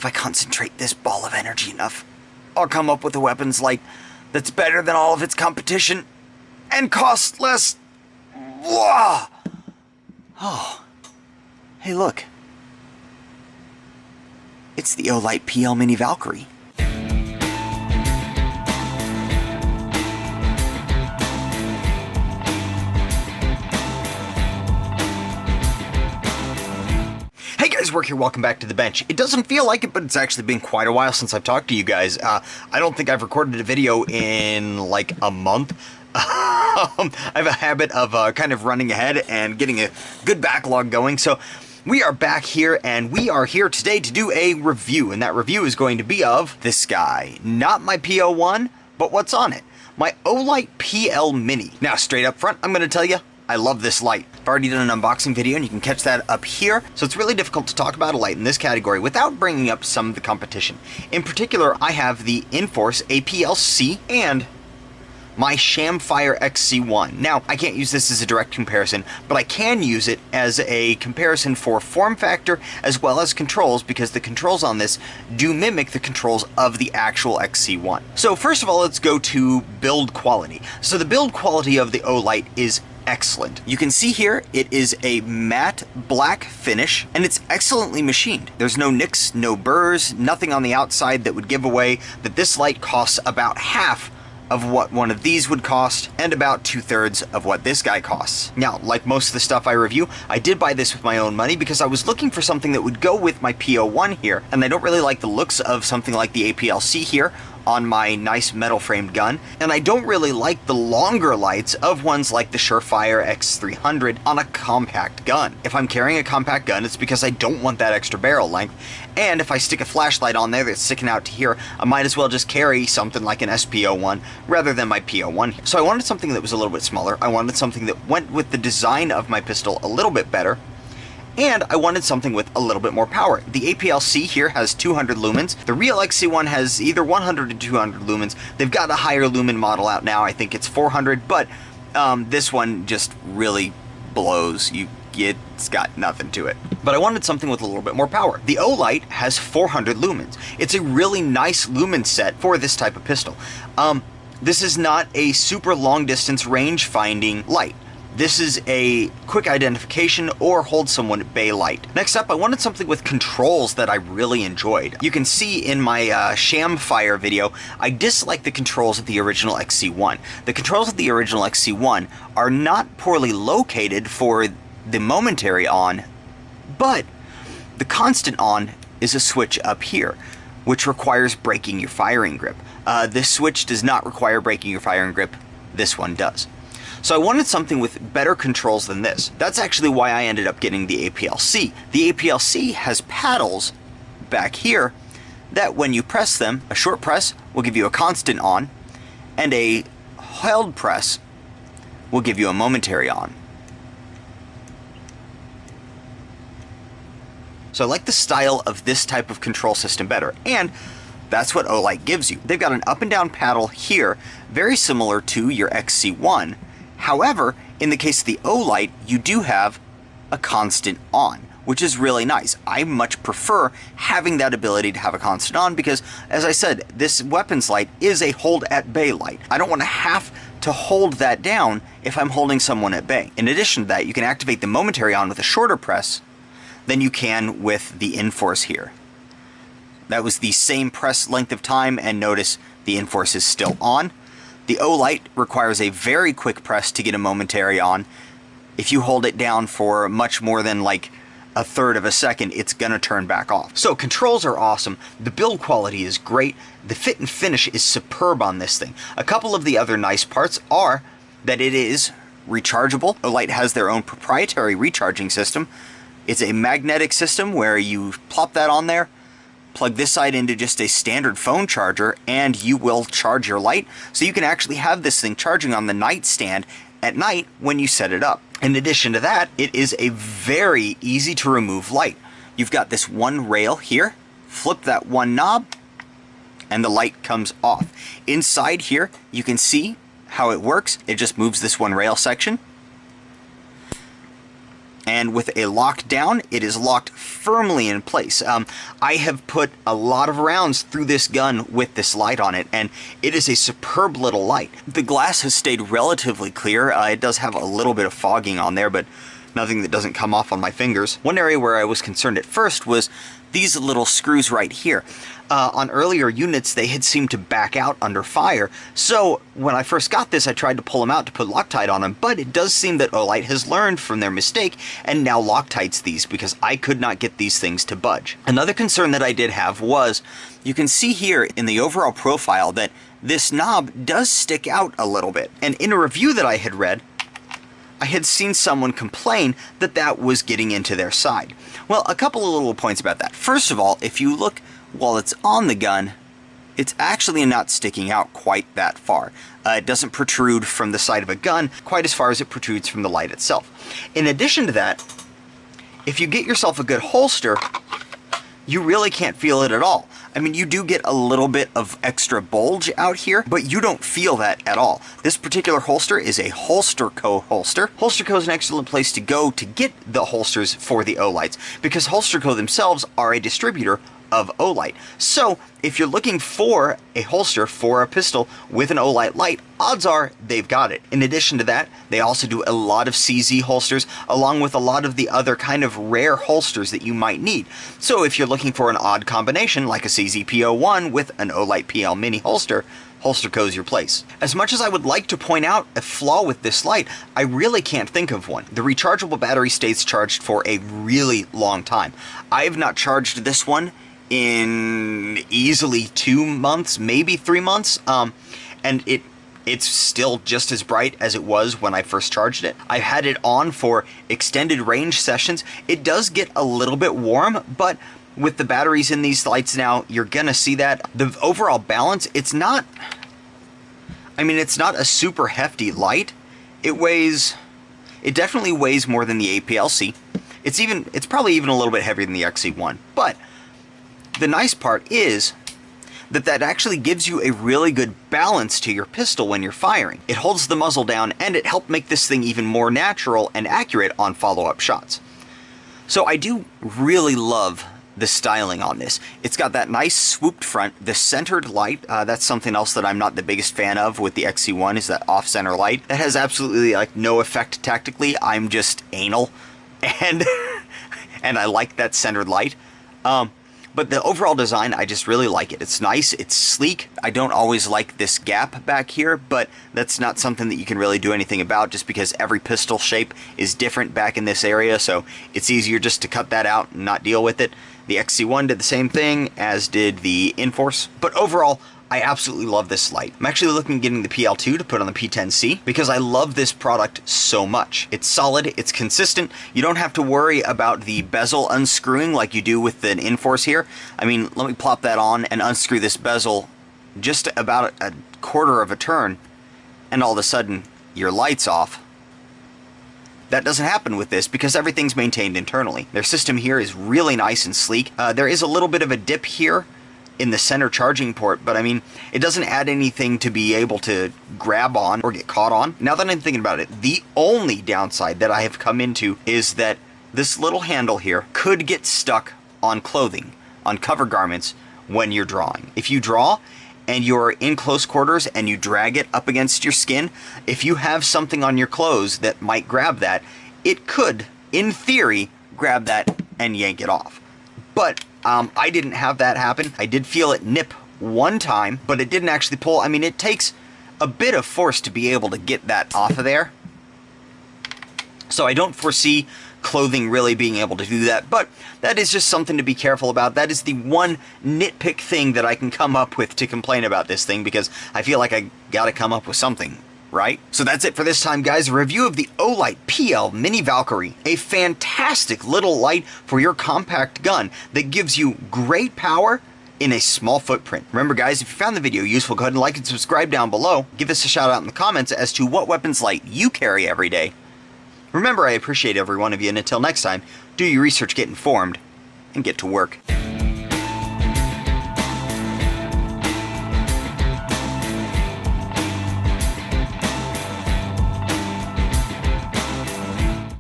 if I concentrate this ball of energy enough, I'll come up with a weapons light that's better than all of its competition and costs less. Whoa! Oh. Hey, look. It's the Olight PL Mini Valkyrie. Hey guys, Work here, welcome back to the bench. It doesn't feel like it, but it's actually been quite a while since I've talked to you guys. I don't think I've recorded a video in like a month. I have a habit of kind of running ahead and getting a good backlog going, so we are back here, and we are here today to do a review, and that review is going to be of this guy. Not my PO1, but what's on it. My Olight PL Mini. Now, straight up front, I'm going to tell you, I love this light. I've already done an unboxing video, and you can catch that up here, so it's really difficult to talk about a light in this category without bringing up some of the competition. In particular, I have the Inforce APL-C and my Shamfire XC1. Now, I can't use this as a direct comparison, but I can use it as a comparison for form factor as well as controls, because the controls on this do mimic the controls of the actual XC1. So first of all, let's go to build quality. So the build quality of the Olight is excellent. You can see here it is a matte black finish, and it's excellently machined. There's no nicks, no burrs, nothing on the outside that would give away that this light costs about half of what one of these would cost, and about 2/3 of what this guy costs. Now, like most of the stuff I review, I did buy this with my own money because I was looking for something that would go with my PO1 here, and I don't really like the looks of something like the APL-C here on my nice metal framed gun, and I don't really like the longer lights of ones like the Surefire X300 on a compact gun. If I'm carrying a compact gun, it's because I don't want that extra barrel length, and if I stick a flashlight on there that's sticking out to here, I might as well just carry something like an SPO1 rather than my PO1. So I wanted something that was a little bit smaller, I wanted something that went with the design of my pistol a little bit better, and I wanted something with a little bit more power. The APL-C here has 200 lumens. The real XC1 has either 100 or 200 lumens. They've got a higher lumen model out now. I think it's 400, but this one just really blows. It's got nothing to it. But I wanted something with a little bit more power. The Olight has 400 lumens. It's a really nice lumen set for this type of pistol. This is not a super long distance range finding light. This is a quick identification or hold someone at bay light. Next up, I wanted something with controls that I really enjoyed. You can see in my Shamfire video, I dislike the controls of the original XC1. The controls of the original XC1 are not poorly located for the momentary on, but the constant on is a switch up here, which requires breaking your firing grip. This switch does not require breaking your firing grip. This one does. So I wanted something with better controls than this. That's actually why I ended up getting the APL-C. The APL-C has paddles back here that when you press them, a short press will give you a constant on, and a held press will give you a momentary on. So I like the style of this type of control system better, and that's what Olight gives you. They've got an up and down paddle here, very similar to your XC1. However, in the case of the Olight, you do have a constant on, which is really nice. I much prefer having that ability to have a constant on because, as I said, this weapons light is a hold at bay light. I don't want to have to hold that down if I'm holding someone at bay. In addition to that, you can activate the momentary on with a shorter press than you can with the Inforce here. That was the same press length of time, and notice the Inforce is still on. The Olight requires a very quick press to get a momentary on. If you hold it down for much more than like a third of a second, it's gonna turn back off. So controls are awesome. The build quality is great. The fit and finish is superb on this thing. A couple of the other nice parts are that it is rechargeable. Olight has their own proprietary recharging system. It's a magnetic system where you plop that on there, plug this side into just a standard phone charger, and you will charge your light. So you can actually have this thing charging on the nightstand at night when you set it up. In addition to that, it is a very easy to remove light. You've got this one rail here, flip that one knob, and the light comes off. Inside here, you can see how it works. It just moves this one rail section. And with a lock down, it is locked firmly in place. I have put a lot of rounds through this gun with this light on it, and it is a superb little light. The glass has stayed relatively clear. It does have a little bit of fogging on there, but nothing that doesn't come off on my fingers. One area where I was concerned at first was these little screws right here. On earlier units, they had seemed to back out under fire, so when I first got this, I tried to pull them out to put Loctite on them, but it does seem that Olight has learned from their mistake and now Loctites these, because I could not get these things to budge. Another concern that I did have was, you can see here in the overall profile that this knob does stick out a little bit, and in a review that I had read, I had seen someone complain that that was getting into their side. Well, a couple of little points about that. First of all, if you look while it's on the gun, it's actually not sticking out quite that far. It doesn't protrude from the side of a gun quite as far as it protrudes from the light itself. In addition to that, if you get yourself a good holster, you really can't feel it at all. I mean, you do get a little bit of extra bulge out here, but you don't feel that at all. This particular holster is a Holsterco holster. Holsterco is an excellent place to go to get the holsters for the Olights, because Holsterco themselves are a distributor of Olight. So if you're looking for a holster for a pistol with an Olight light, odds are they've got it. In addition to that, they also do a lot of CZ holsters, along with a lot of the other kind of rare holsters that you might need. So if you're looking for an odd combination, like a CZ P01 with an Olight PL mini holster, Holsterco's your place. As much as I would like to point out a flaw with this light, I really can't think of one. The rechargeable battery stays charged for a really long time. I have not charged this one in easily 2 months, maybe 3 months, and it's still just as bright as it was when I first charged it. I've had it on for extended range sessions. It does get a little bit warm, but with the batteries in these lights now, you're gonna see that. The overall balance, it's not a super hefty light. It definitely weighs more than the APLC. It's probably even a little bit heavier than the XC1, but the nice part is that actually gives you a really good balance to your pistol when you're firing. It holds the muzzle down, and it helped make this thing even more natural and accurate on follow-up shots. So I do really love the styling on this. It's got that nice swooped front, the centered light. That's something else that I'm not the biggest fan of with the XC1, is that off-center light. That has absolutely like no effect tactically. I'm just anal, and and I like that centered light. But the overall design, I just really like it. It's nice, it's sleek. I don't always like this gap back here, but that's not something that you can really do anything about, just because every pistol shape is different back in this area, so it's easier just to cut that out and not deal with it. The XC1 did the same thing, as did the Inforce. But overall, I absolutely love this light. I'm actually looking at getting the PL2 to put on the P10C, because I love this product so much. It's solid, it's consistent, you don't have to worry about the bezel unscrewing like you do with an Inforce here. I mean, let me plop that on and unscrew this bezel just about a quarter of a turn, and all of a sudden, your light's off. That doesn't happen with this because everything's maintained internally. Their system here is really nice and sleek. There is a little bit of a dip here in the center charging port, but I mean, it doesn't add anything to be able to grab on or get caught on. Now that I'm thinking about it, the only downside that I have come into is that this little handle here could get stuck on clothing, on cover garments, when you're drawing. If you draw and you're in close quarters and you drag it up against your skin, if you have something on your clothes that might grab that, it could, in theory, grab that and yank it off. But I didn't have that happen. I did feel it nip one time, but it didn't actually pull. I mean, it takes a bit of force to be able to get that off of there. So I don't foresee clothing really being able to do that, but that is just something to be careful about. That is the one nitpick thing that I can come up with to complain about this thing, because I feel like I gotta come up with something, right? So that's it for this time, guys. A review of the Olight PL Mini Valkyrie. A fantastic little light for your compact gun that gives you great power in a small footprint. Remember, guys, if you found the video useful, go ahead and like and subscribe down below. Give us a shout out in the comments as to what weapons light you carry every day. Remember, I appreciate every one of you, and until next time, do your research, get informed, and get to work.